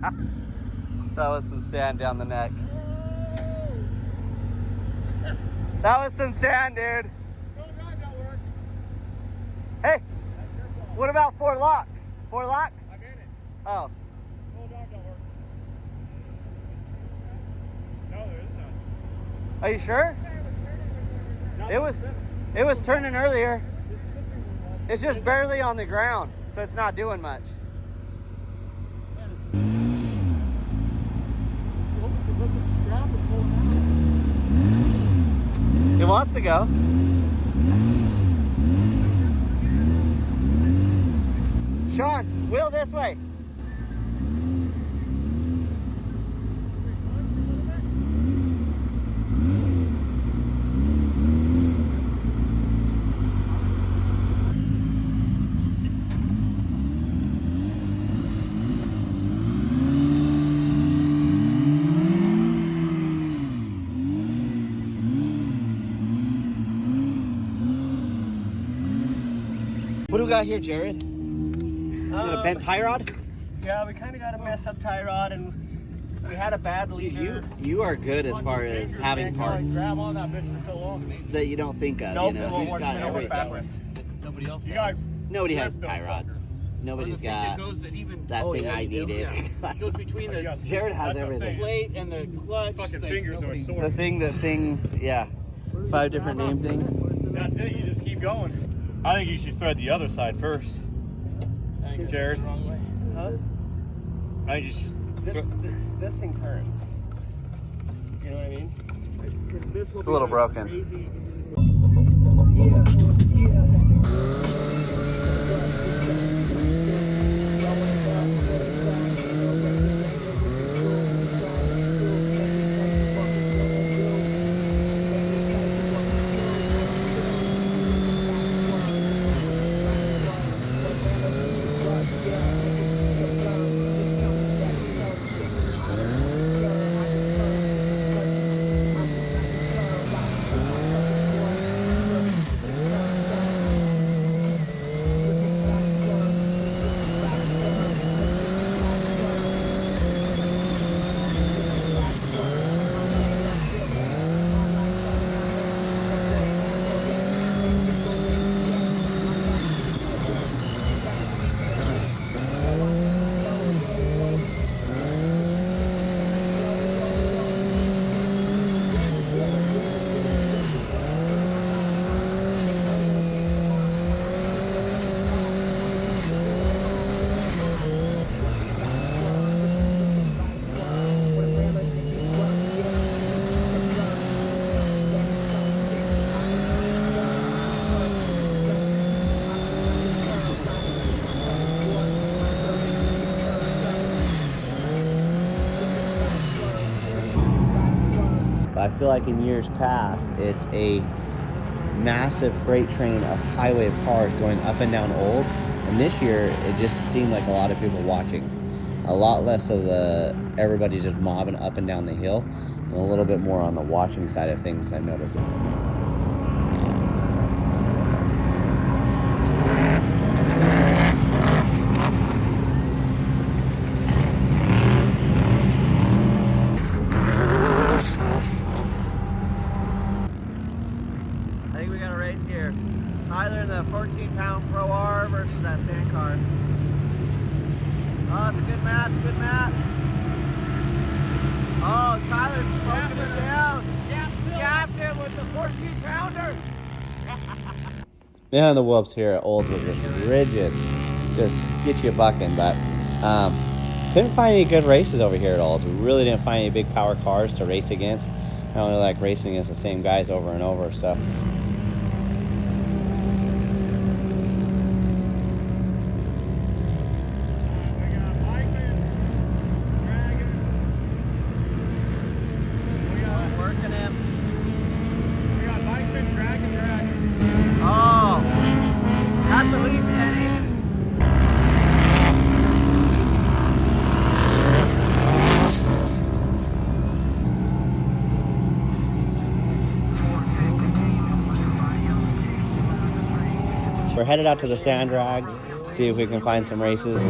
That was some sand down the neck. That was some sand, dude. Hey, what about Fort Lock? Fort Lock? I'm in it. Oh. Full dog don't work. No, there is none. Are you sure? No, It was turning earlier. It's just barely on the ground, so it's not doing much. It wants to go. Sean, wheel this way. What do we got here, Jared? Is it a bent tie rod? Yeah, we kind of got a messed up tie rod, and we had a bad leader. You are good as far as having parts grab on that bitch for so long. that you don't think of. Nope, You it know, won't you've work. got It won't work everything. backwards. Nobody else You has. guys, Nobody has tie rods. Nobody's The thing got that goes that even that thing I needed. It goes between the Jared has That's what I'm everything. plate and the clutch. fucking like, fingers are nobody- sore. The thing, yeah. 5 different name things. That's it, you just keep going. I think you should thread the other side first. I think it's Jared. the wrong way. Huh? I think you should. This thing turns. You know what I mean? This will It's a little be broken. crazy. But I feel like in years past, it's a massive freight train, a highway of cars going up and down Olds. And this year, it just seemed like a lot of people watching. A lot less of the everybody's just mobbing up and down the hill, and a little bit more on the watching side of things, I've noticed. I think we got a race here. Tyler in the 14-pound Pro R versus that sand car. Oh, it's a good match, good match. Oh, Tyler's smoking it down. Captain with the 14-pounder. Yeah, the whoops here at Olds were just rigid. Just get you bucking, but couldn't find any good races over here at Olds. We really didn't find any big power cars to race against. I only like racing against the same guys over and over, so. Oh, that's at least 10 aces. We're headed out to the sand drags, see if we can find some races.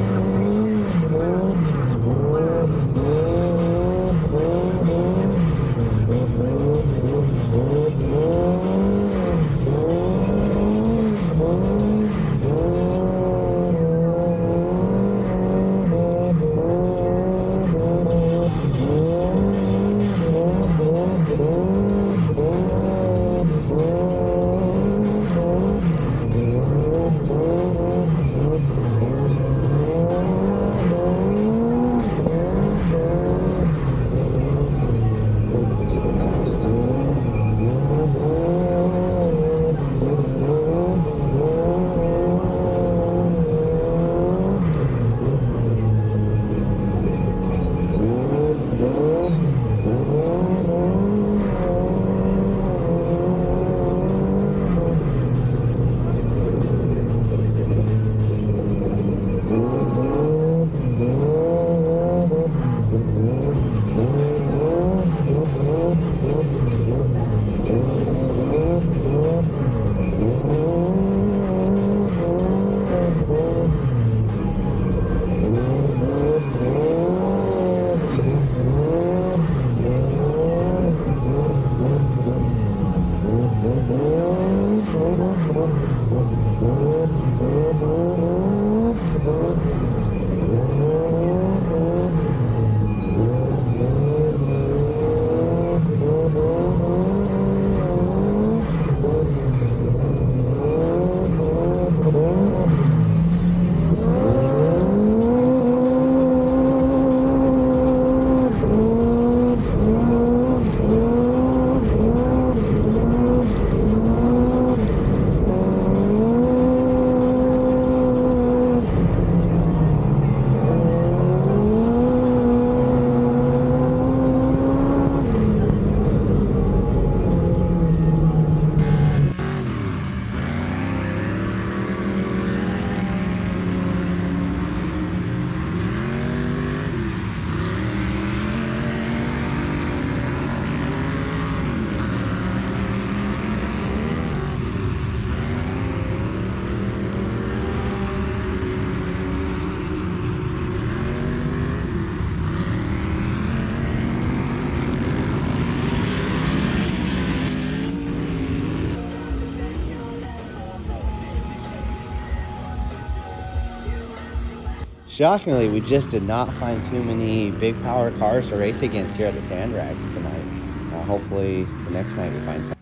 Shockingly, we just did not find too many big power cars to race against here at the sand rags tonight. Hopefully the next night we find some.